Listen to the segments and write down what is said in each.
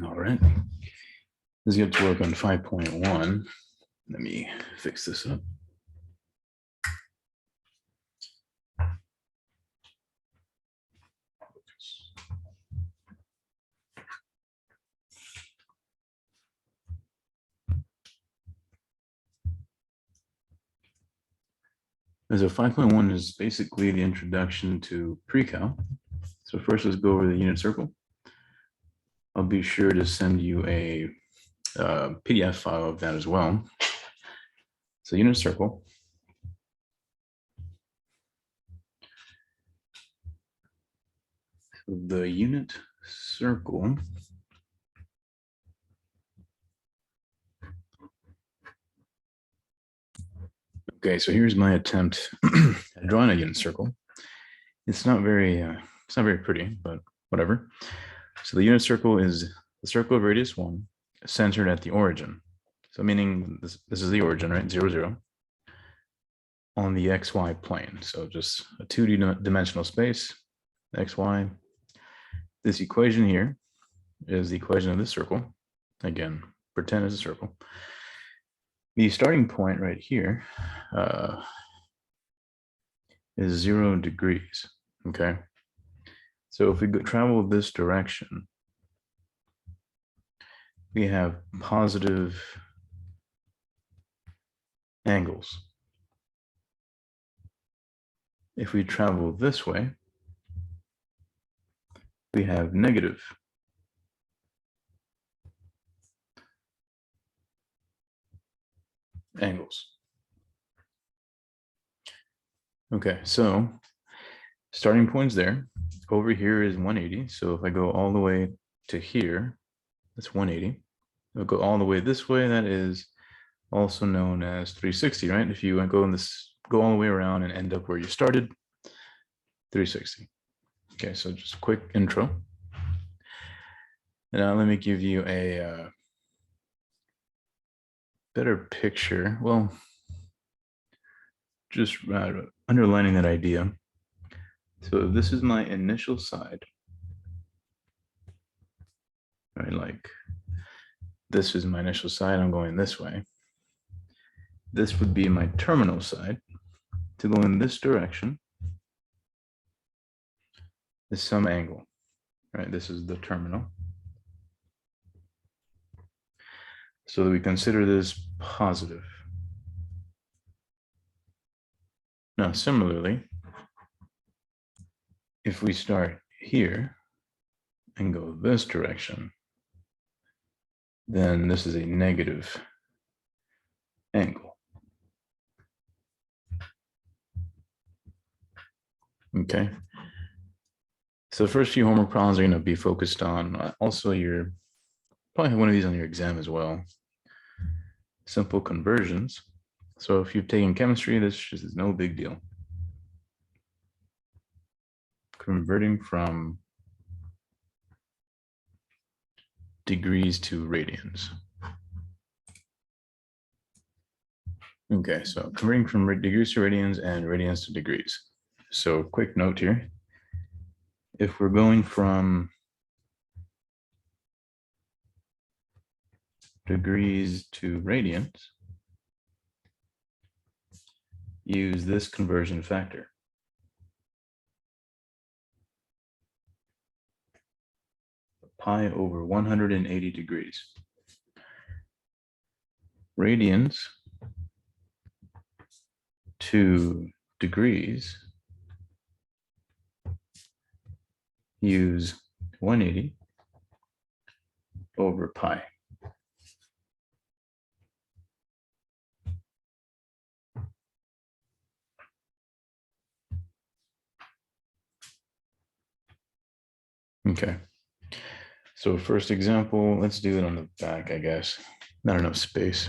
All right. Let's get to work on 5.1. Let me fix this up. So 5.1 is basically the introduction to pre-cal. So first, let's go over the unit circle. I'll be sure to send you a PDF file of that as well. So unit circle. So the unit circle okay, so here's my attempt at drawing a unit circle. It's not very pretty, but whatever. So the unit circle is the circle of radius 1 centered at the origin. So meaning this is the origin, right? 0, 0 on the XY plane. So just a 2D-dimensional space, XY. This equation here is the equation of this circle. Again, pretend it's a circle. The starting point right here is 0 degrees, okay? So if we travel this direction, we have positive angles. If we travel this way, we have negative angles. Okay, so starting point's there. Over here is 180. So if I go all the way to here, that's 180. I'll go all the way this way, that is also known as 360, right? If you go all the way around and end up where you started, 360. Okay, so just a quick intro. Now let me give you a better picture. Well, just underlining that idea. So this is my initial side, right? Like this is my initial side, I'm going this way. This would be my terminal side. To go in this direction is some angle, right? This is the terminal. So that we consider this positive. Now, similarly, if we start here and go this direction, then this is a negative angle. Okay. So the first few homework problems are going to be focused on also your, probably have one of these on your exam as well. Simple conversions. So if you've taken chemistry, this just is no big deal. Converting from degrees to radians. Okay, so converting from degrees to radians and radians to degrees. So quick note here. If we're going from degrees to radians, use this conversion factor. Pi over 180 degrees. Radians to degrees, use 180 over pi. Okay. So first example, let's do it on the back, I guess. Not enough space.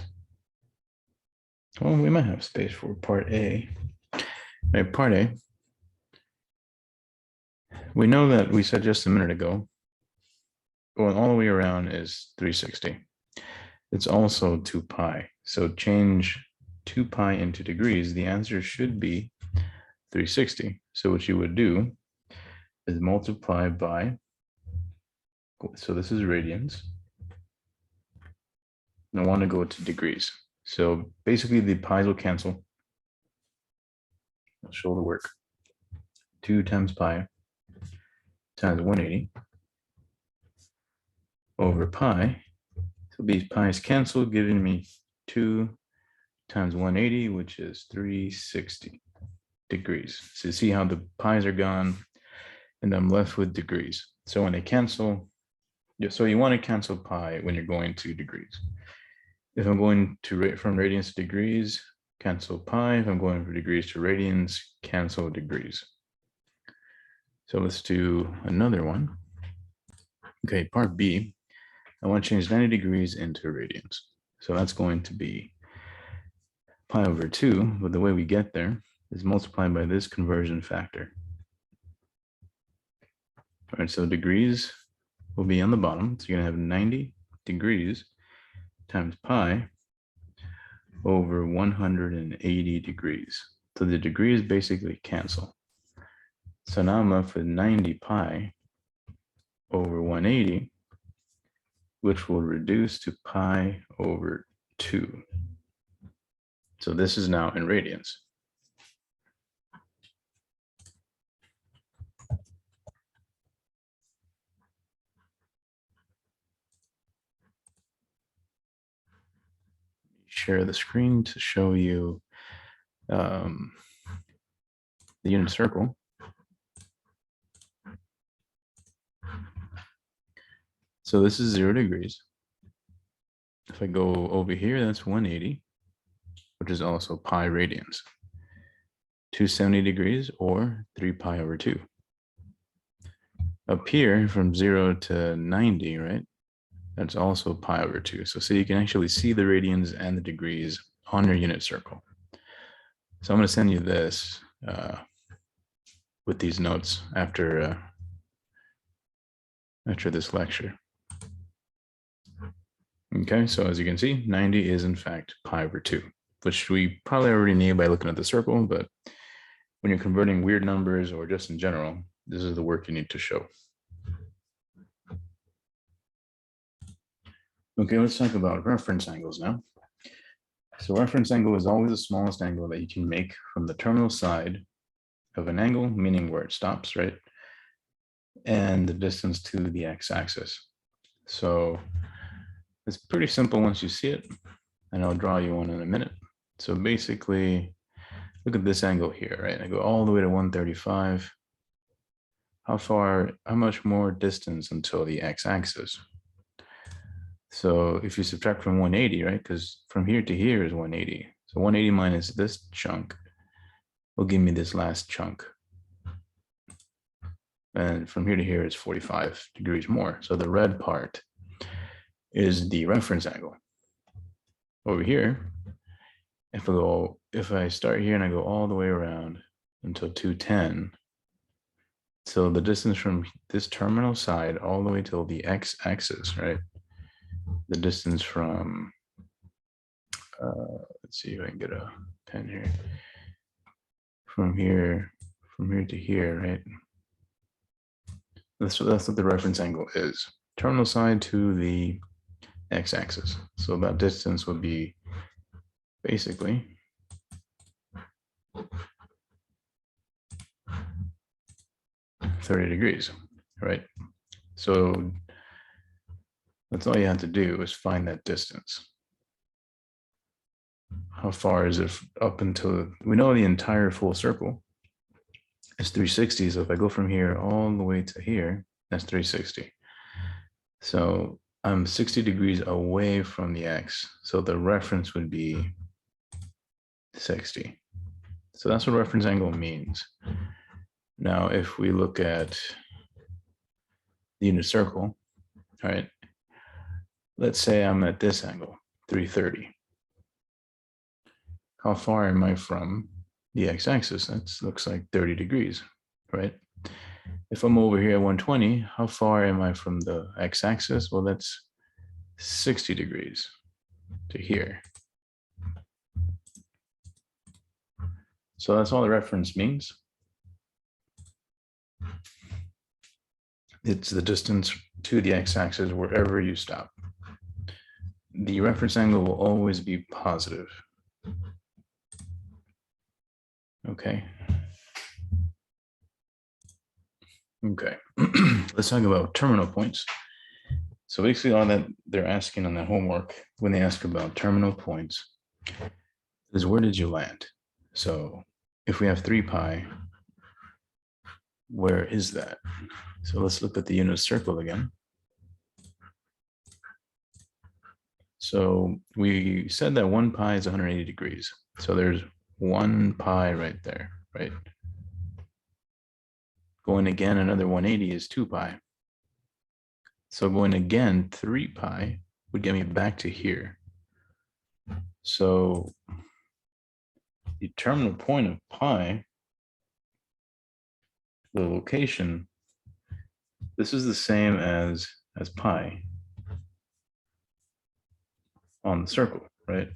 Well, we might have space for part A. Right, part A. We know that we said just a minute ago, going all the way around is 360. It's also 2 pi. So change 2 pi into degrees. The answer should be 360. So what you would do is multiply by, so this is radians, I want to go to degrees. So basically the pi's will cancel. I'll show the work. 2 times pi times 180 over pi. So these pi's cancel, giving me 2 times 180, which is 360 degrees. So you see how the pi's are gone, and I'm left with degrees. So when they cancel, so you want to cancel pi when you're going to degrees. If I'm going to from radians to degrees, cancel pi. If I'm going from degrees to radians, cancel degrees. So let's do another one. Okay, part B, I want to change 90 degrees into radians. So that's going to be pi over 2, but the way we get there is multiplied by this conversion factor. All right, so degrees will be on the bottom. So you're going to have 90 degrees times pi over 180 degrees. So the degrees basically cancel. So now I'm left with 90 pi over 180, which will reduce to pi over 2. So this is now in radians. Share the screen to show you the unit circle. So this is 0 degrees. If I go over here, that's 180, which is also pi radians. 270 degrees or 3 pi over 2. Up here from 0 to 90, right? That's also pi over 2. So you can actually see the radians and the degrees on your unit circle. So I'm going to send you this with these notes after this lecture. Okay, so as you can see, 90 is in fact pi over 2, which we probably already knew by looking at the circle, but when you're converting weird numbers or just in general, this is the work you need to show. Okay, let's talk about reference angles now. So reference angle is always the smallest angle that you can make from the terminal side of an angle, meaning where it stops, right? And the distance to the x-axis. So it's pretty simple once you see it, and I'll draw you one in a minute. So basically, look at this angle here, right? I go all the way to 135. How much more distance until the x-axis? So if you subtract from 180, right? Because from here to here is 180. So 180 minus this chunk will give me this last chunk. And from here to here is 45 degrees more. So the red part is the reference angle. Over here, if I start here and I go all the way around until 210, so the distance from this terminal side all the way till the x-axis, right? The distance from, let's see if I can get a pen here. From here to here, right? That's what the reference angle is. Terminal side to the x-axis. So that distance would be basically $30, right? So that's all you have to do is find that distance. How far is it up until, we know the entire full circle is 360. So if I go from here all the way to here, that's 360. So I'm 60 degrees away from the x. So the reference would be 60. So that's what reference angle means. Now, if we look at the unit circle, all right, let's say I'm at this angle, 330. How far am I from the x-axis? That looks like 30 degrees, right? If I'm over here at 120, how far am I from the x-axis? Well, that's 60 degrees to here. So that's all the reference means. It's the distance to the x-axis wherever you stop. the reference angle will always be positive. Okay. Okay. Let's talk about terminal points. So basically all that they're asking on the homework when they ask about terminal points is where did you land? So if we have 3 pi, where is that? So let's look at the unit circle again. So we said that 1 pi is 180 degrees. So there's 1 pi right there, right? Going again, another 180 is 2 pi. So going again, 3 pi would get me back to here. So the terminal point of pi, the location, this is the same as pi on the circle, right?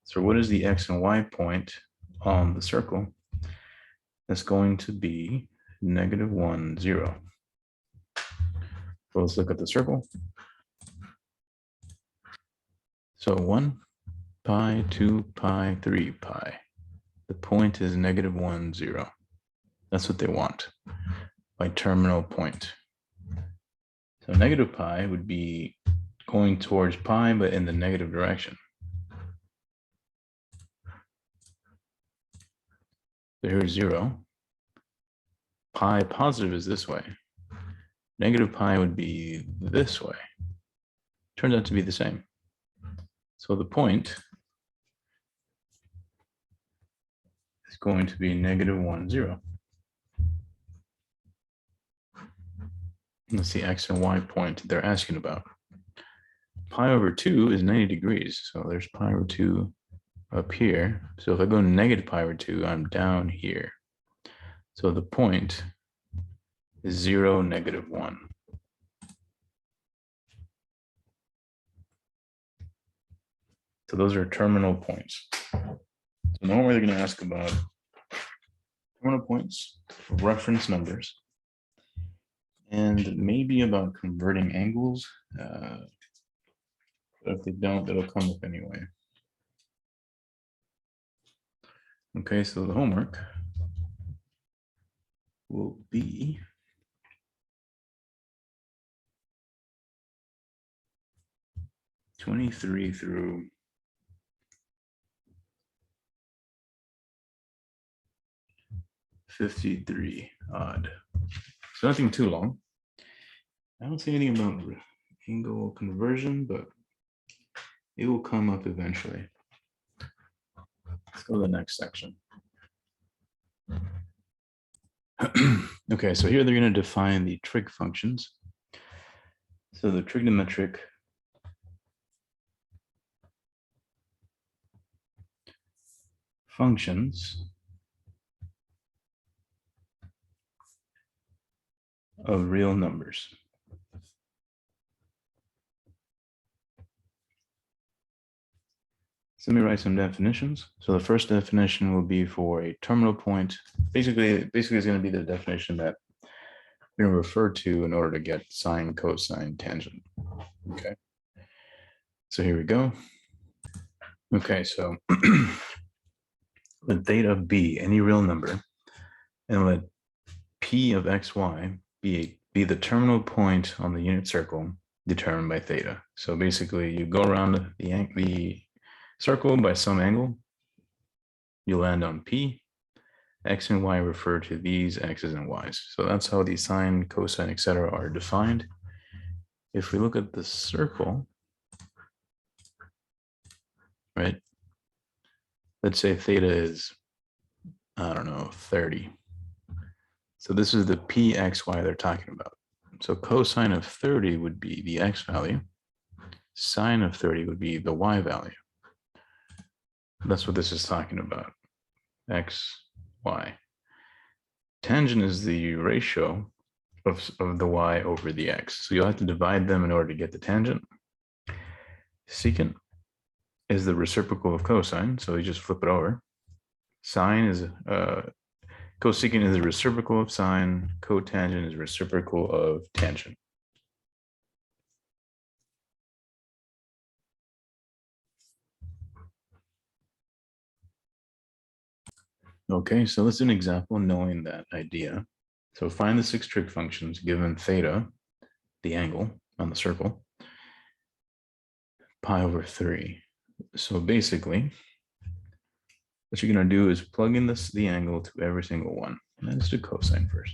So what is the x and y point on the circle? That's going to be -1, 0. So let's look at the circle. So 1 pi, 2 pi, 3 pi. The point is -1, 0. That's what they want by terminal point. So negative pi would be going towards pi, but in the negative direction. So here's 0. Pi positive is this way. Negative pi would be this way. Turns out to be the same. So the point is going to be -1, 0. That's the x and y point they're asking about. Pi over 2 is 90 degrees. So there's pi over 2 up here. So if I go negative pi over 2, I'm down here. So the point is 0, -1. So those are terminal points. So normally they're going to ask about terminal points, reference numbers, and maybe about converting angles. But if they don't, it'll come up anyway. Okay, so the homework will be (23 through 53 odd). So nothing too long. I don't see anything about angle conversion, but it will come up eventually. Let's go to the next section. Okay, so here they're going to define the trig functions. So the trigonometric functions of real numbers. So let me write some definitions. So the first definition will be for a terminal point. Basically it's going to be the definition that we're going to refer to in order to get sine, cosine, tangent. Okay. So here we go. Okay, so let theta of b any real number, and let p of xy be the terminal point on the unit circle determined by theta. So basically you go around the circle by some angle, you land on p. X and y refer to these x's and y's. So that's how the sine, cosine, etc. are defined. If we look at the circle, right? Let's say theta is, I don't know, 30. So this is the pxy they're talking about. So cosine of 30 would be the x value. Sine of 30 would be the y value. That's what this is talking about. X, y. Tangent is the ratio of the y over the x. So you'll have to divide them in order to get the tangent. Secant is the reciprocal of cosine, so you just flip it over. Sine is cosecant is the reciprocal of sine. Cotangent is reciprocal of tangent. Okay, so let's do an example knowing that idea. So find the 6 trig functions given theta, the angle on the circle, pi over 3. So basically, what you're going to do is plug in the angle to every single one. And let's do cosine first.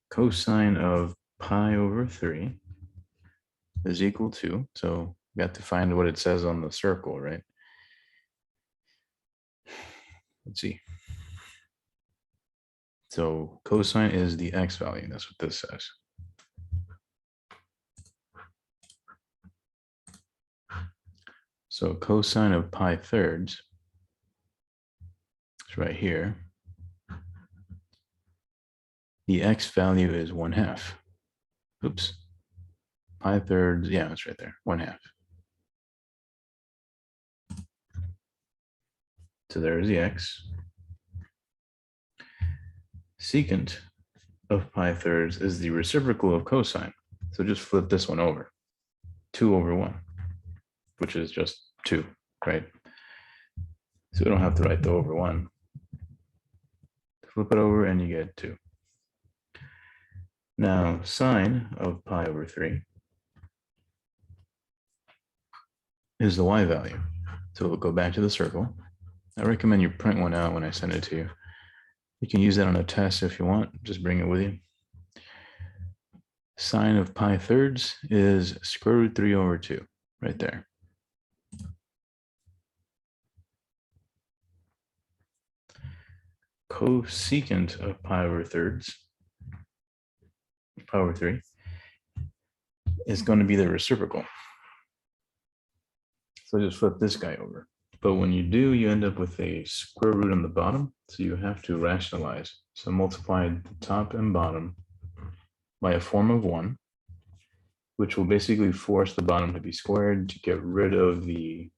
Cosine of pi over 3 is equal to, so we have to find what it says on the circle, right? Let's see. So cosine is the x value. That's what this says. So cosine of pi thirds is right here. The x value is 1/2. Oops. Pi thirds, yeah, it's right there, 1/2. So there's the x. Secant of pi thirds is the reciprocal of cosine. So just flip this one over. 2 over 1, which is just 2, right? So we don't have to write the over 1. Flip it over and you get 2. Now, sine of pi over 3 is the y value. So we'll go back to the circle. I recommend you print one out when I send it to you. You can use that on a test if you want. Just bring it with you. Sine of pi thirds is square root 3 over 2, right there. Cosecant of pi over thirds, pi over 3, is going to be the reciprocal. So just flip this guy over. But when you do, you end up with a square root on the bottom. So you have to rationalize. So multiply the top and bottom by a form of 1, which will basically force the bottom to be squared to get rid of the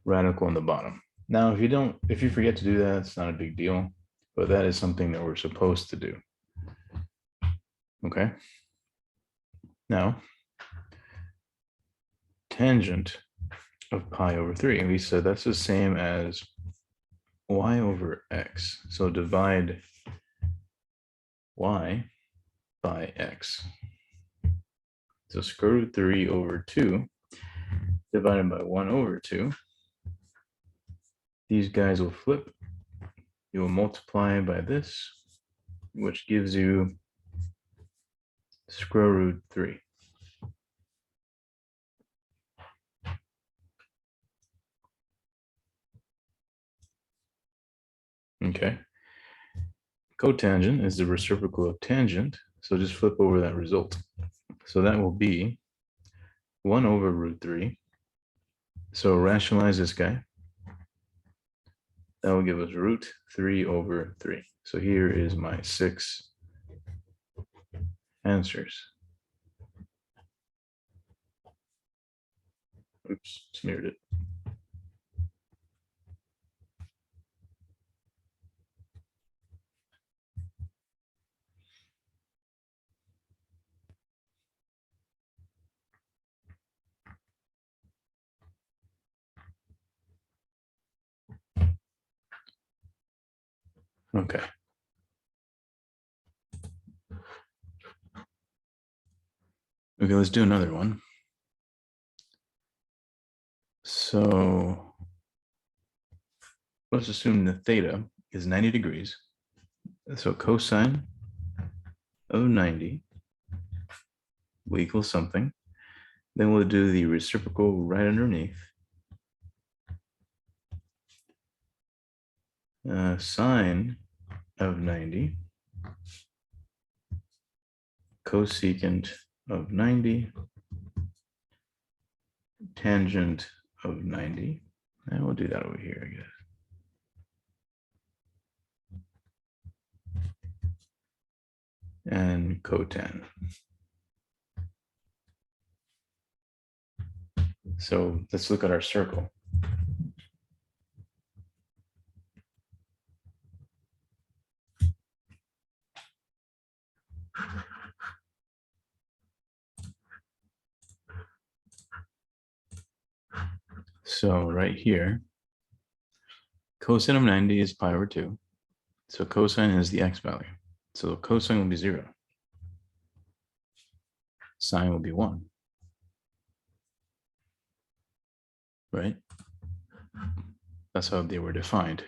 radical on the bottom. Now, if you forget to do that, it's not a big deal, but that is something that we're supposed to do. Okay. Now, tangent of pi over 3, and we said that's the same as y over x. So divide y by x. So square root 3 over 2 divided by 1 over 2. These guys will flip. You will multiply by this, which gives you square root 3. Okay. Cotangent is the reciprocal of tangent, so just flip over that result. So that will be 1 over root 3. So rationalize this guy. That will give us root 3 over 3. So here is my 6 answers. Oops, smeared it. Okay. Okay, let's do another one. So let's assume that theta is 90 degrees. So cosine of 90 will equal something. Then we'll do the reciprocal right underneath. Sine of 90, cosecant of 90, tangent of 90. And we'll do that over here, I guess. And cotan. So let's look at our circle. So right here, cosine of 90 is pi over 2. So cosine is the x value. So cosine will be 0. Sine will be 1. Right? That's how they were defined.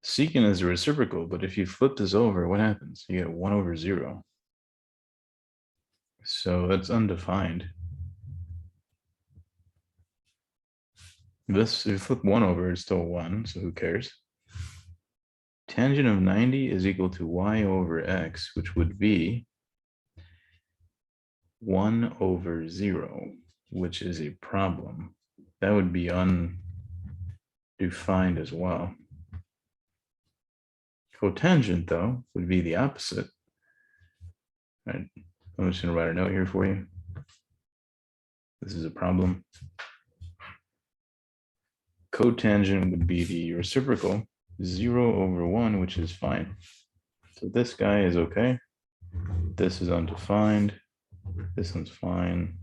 Secant is a reciprocal, but if you flip this over, what happens? You get 1 over 0. So that's undefined. This, if you flip 1 over, it's still 1, so who cares? Tangent of 90 is equal to y over x, which would be 1 over 0, which is a problem. That would be undefined as well. Cotangent, though, would be the opposite. Right. I'm just going to write a note here for you. This is a problem. Cotangent would be the reciprocal, 0 over 1, which is fine. So this guy is okay. This is undefined. This one's fine,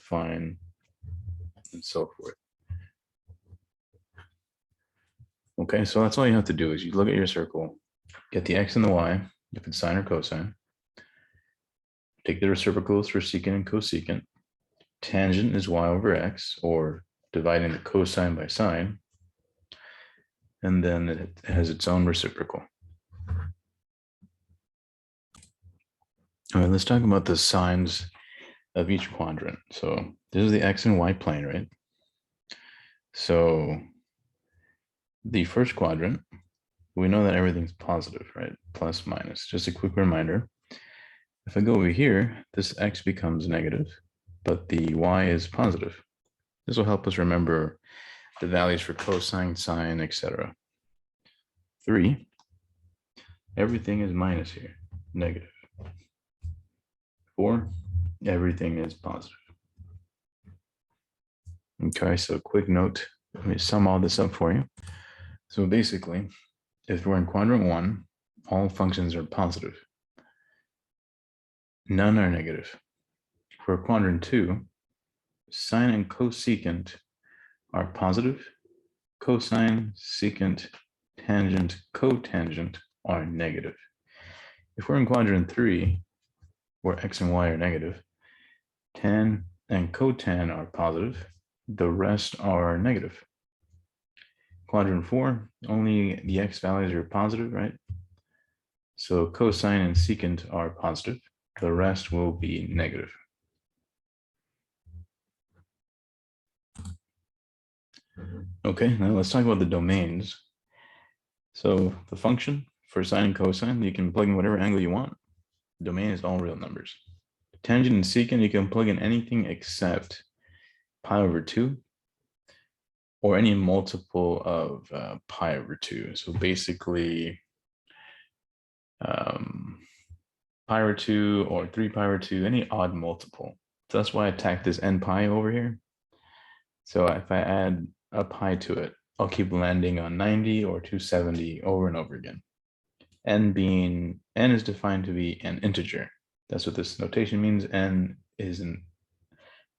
fine, and so forth. Okay, so that's all you have to do is you look at your circle, get the x and the y, if it's sine or cosine. Take the reciprocals for secant and cosecant. Tangent is y over x, or dividing the cosine by sine. And then it has its own reciprocal. All right, let's talk about the signs of each quadrant. So this is the x and y plane, right? So the first quadrant, we know that everything's positive, right? Plus, minus. Just a quick reminder. If I go over here, this x becomes negative, but the y is positive. This will help us remember the values for cosine, sine, etc. 3, everything is minus here, negative. 4, everything is positive. Okay, so quick note, let me sum all this up for you. So basically, if we're in quadrant 1, all functions are positive. None are negative. For quadrant 2, sine and cosecant are positive. Cosine, secant, tangent, cotangent are negative. If we're in quadrant 3, where x and y are negative, tan and cotan are positive. The rest are negative. Quadrant 4, only the x values are positive, right? So cosine and secant are positive. The rest will be negative. Okay, now let's talk about the domains. So the function for sine and cosine, you can plug in whatever angle you want. The domain is all real numbers. Tangent and secant, you can plug in anything except pi over 2 or any multiple of pi over 2. So basically, pi over 2 or 3 pi over 2, any odd multiple. So that's why I tacked this n pi over here. So if I add a pi to it, I'll keep landing on 90 or 270 over and over again. N is defined to be an integer. That's what this notation means. N is an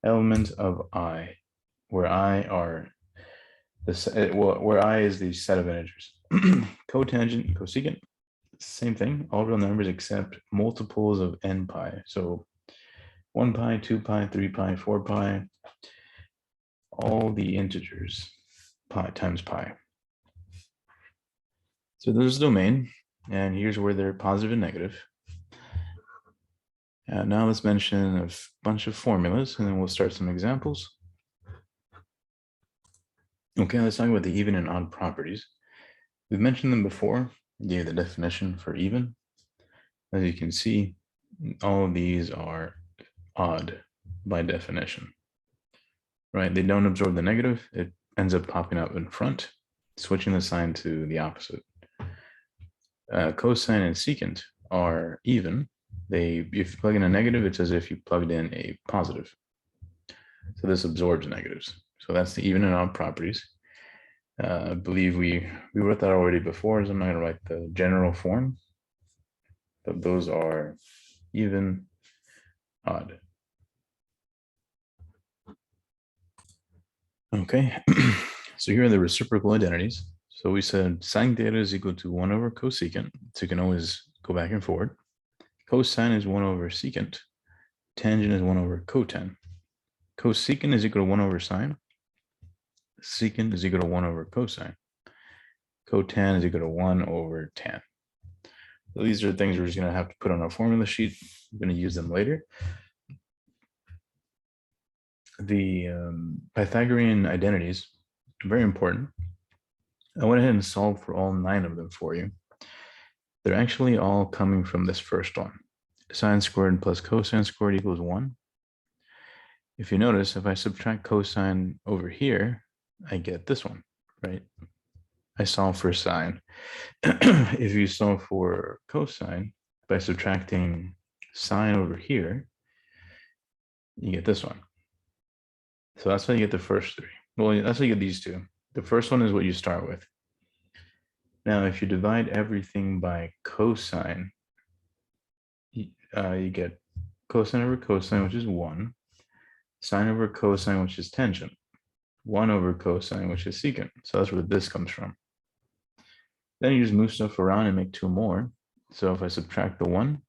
element of I, where I are where I is the set of integers. Cotangent and cosecant, same thing, all real numbers except multiples of n pi. So 1 pi, 2 pi, 3 pi, 4 pi, all the integers, pi times pi. So there's the domain, and here's where they're positive and negative. Now let's mention a bunch of formulas, and then we'll start some examples. Okay, let's talk about the even and odd properties. We've mentioned them before, gave the definition for even. As you can see, all of these are odd by definition, right? They don't absorb the negative. It ends up popping up in front, switching the sign to the opposite. Cosine and secant are even. If you plug in a negative, it's as if you plugged in a positive. So this absorbs negatives. So that's the even and odd properties. I believe we wrote that already before, so I'm not going to write the general form, but those are even, odd. Okay, so here are the reciprocal identities. So we said sine theta is equal to 1 over cosecant. So you can always go back and forward. Cosine is 1 over secant. Tangent is 1 over cotan. Cosecant is equal to 1 over sine. Secant is equal to 1 over cosine. Cotan is equal to 1 over tan. So these are things we're just going to have to put on our formula sheet. I'm going to use them later. The Pythagorean identities are very important. I went ahead and solved for all 9 of them for you. They're actually all coming from this first one. Sine squared plus cosine squared equals 1. If you notice, if I subtract cosine over here, I get this one, right? I solve for sine. If you solve for cosine by subtracting sine over here, you get this one. So that's how you get the first 3. Well, that's how you get these 2. The first one is what you start with. Now, if you divide everything by cosine, you get cosine over cosine, which is 1. Sine over cosine, which is tangent. 1 over cosine, which is secant. So that's where this comes from. Then you just move stuff around and make 2 more. So if I subtract the 1,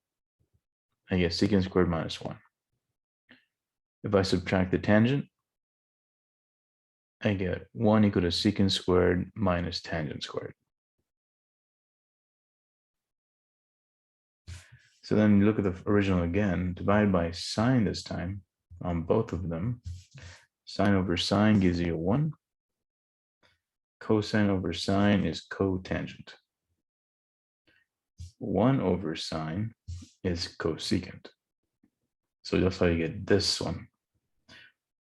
I get secant squared minus 1. If I subtract the tangent, I get 1 equal to secant squared minus tangent squared. So then you look at the original again, divide by sine this time on both of them. Sine over sine gives you a 1. Cosine over sine is cotangent. 1 over sine is cosecant. So that's how you get this one.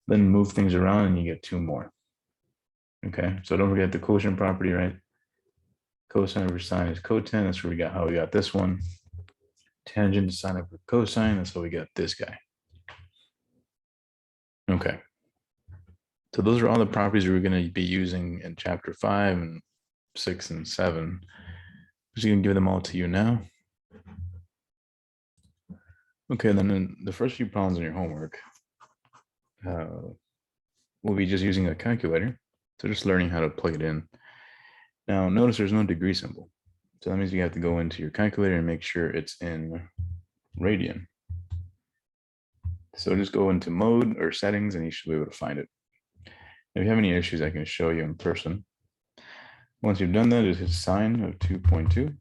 Then move things around and you get 2 more. Okay, so don't forget the quotient property, right? Cosine over sine is cotan. That's where we got how we got this one. Tangent to sine over cosine. That's how we got this guy. Okay. So those are all the properties we're going to be using in chapter 5 and 6 and 7. I'm just going to give them all to you now. Okay, then in the first few problems in your homework, we'll be just using a calculator. So just learning how to plug it in. Now, notice there's no degree symbol. So that means you have to go into your calculator and make sure it's in radian. So just go into mode or settings and you should be able to find it. If you have any issues, I can show you in person. Once you've done that, just hit sine of 2.2.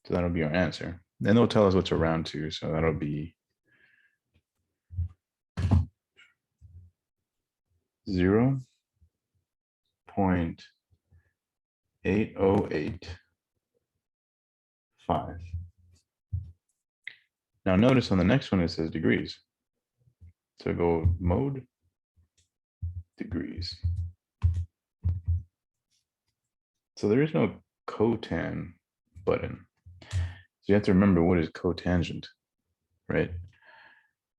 So that'll be our answer. Then they'll tell us what's around 2. So that'll be 0.8085. Now notice on the next one, it says degrees. So go mode, degrees. So there is no cotan button. So you have to remember what is cotangent, right?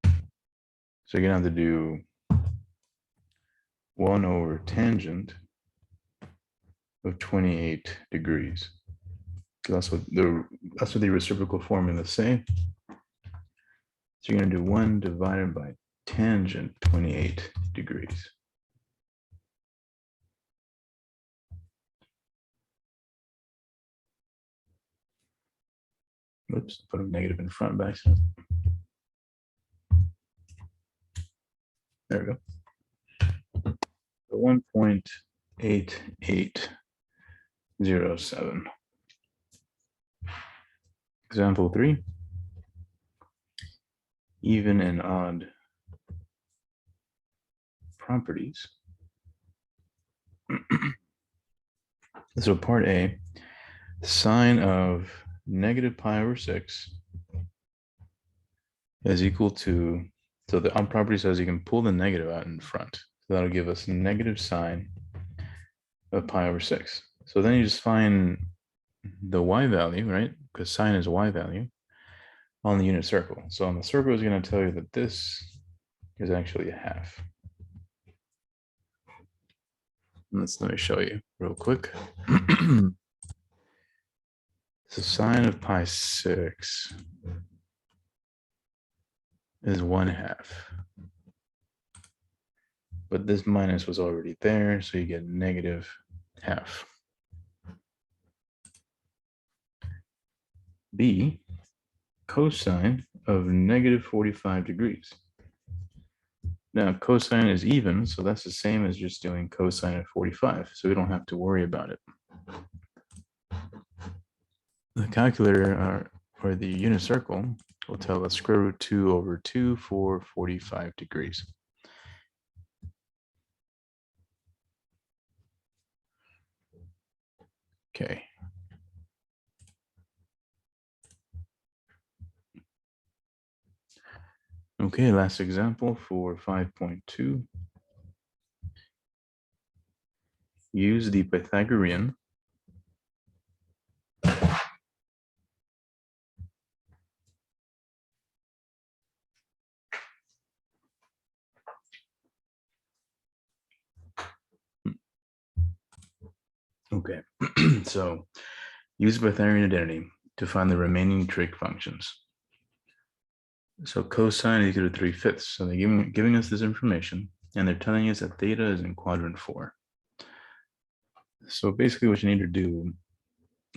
So you're gonna have to do 1 over tangent of 28 degrees. That's what the reciprocal formulas say. So you're gonna do 1 divided by tangent 28 degrees. Oops, put a negative in front by accident. There we go. 1.8807. Example 3. Even and odd properties. So part A, sine of negative pi over 6 is equal to, so the odd property says you can pull the negative out in front. So that'll give us negative sine of pi over 6. So then you just find the y value, right? Because sine is y value on the unit circle. So on the circle is going to tell you that this is actually a half. Let me show you real quick. So sine of pi 6 is 1/2. but this minus was already there, so you get negative half. B, cosine of negative 45 degrees. Now, cosine is even, so that's the same as just doing cosine of 45, so we don't have to worry about it. The calculator or the unit circle will tell us square root 2 over 2 for 45 degrees. Okay. Okay, last example for 5.2. Use the Pythagorean Okay, so use Pythagorean identity to find the remaining trig functions. So cosine is equal to 3/5. So they're giving us this information, and they're telling us that theta is in quadrant 4. So basically what you need to do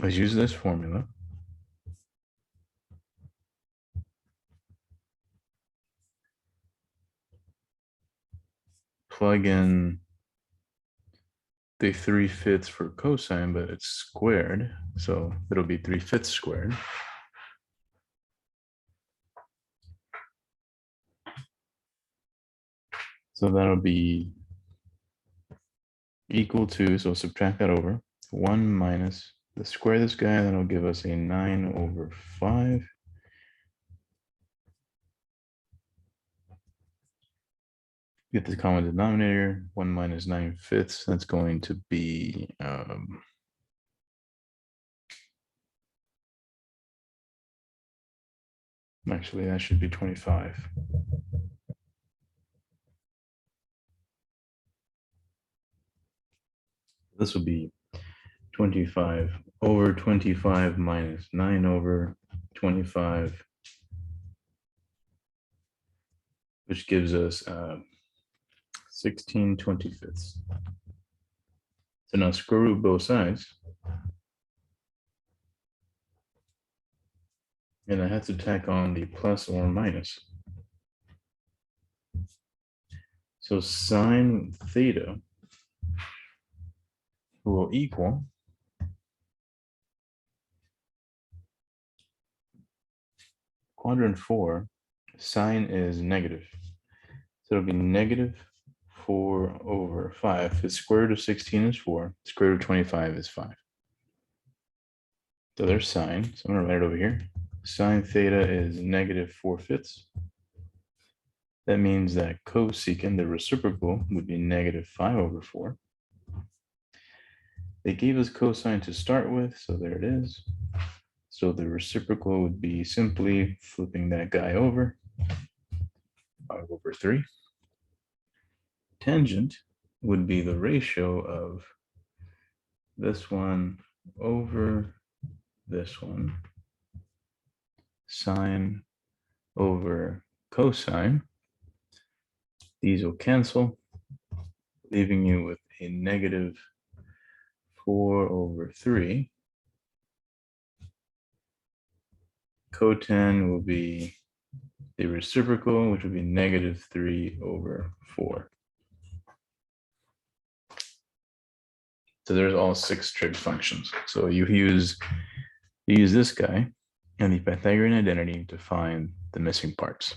is use this formula. Plug in the 3/5 for cosine, but it's squared. So it'll be 3/5 squared. So that'll be equal to, so subtract that over, 1 minus the square of this guy, that'll give us a 9/5. Get the common denominator, 1 minus 9/5, that's going to be, actually that should be 25. This will be 25 over 25 minus 9 over 25, which gives us 16/25. So now square root both sides. And I have to tack on the plus or minus. So sine theta will equal quadrant 4, sine is negative. So it'll be negative 4/5. The square root of 16 is 4. Square root of 25 is 5. So there's sine. So I'm going to write it over here. Sine theta is negative 4/5. That means that cosecant, the reciprocal, would be negative 5/4. They gave us cosine to start with, so there it is. So the reciprocal would be simply flipping that guy over, 5/3. Tangent would be the ratio of this one over this one, sine over cosine. These will cancel, leaving you with a negative 4/3. Cotan will be the reciprocal, which would be negative 3/4. So there's all 6 trig functions. So you use this guy and the Pythagorean identity to find the missing parts.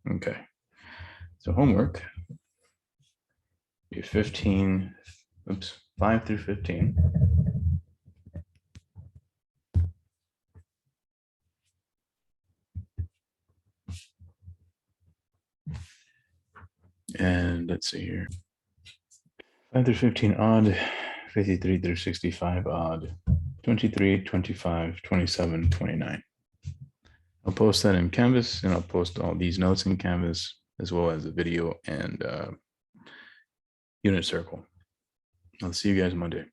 Okay. So homework, 5 through 15. And let's see here. 5 through 15 odd, 53 through 65 odd, 23, 25, 27, 29. I'll post that in Canvas, and I'll post all these notes in Canvas, as well as the video and unit circle. I'll see you guys Monday.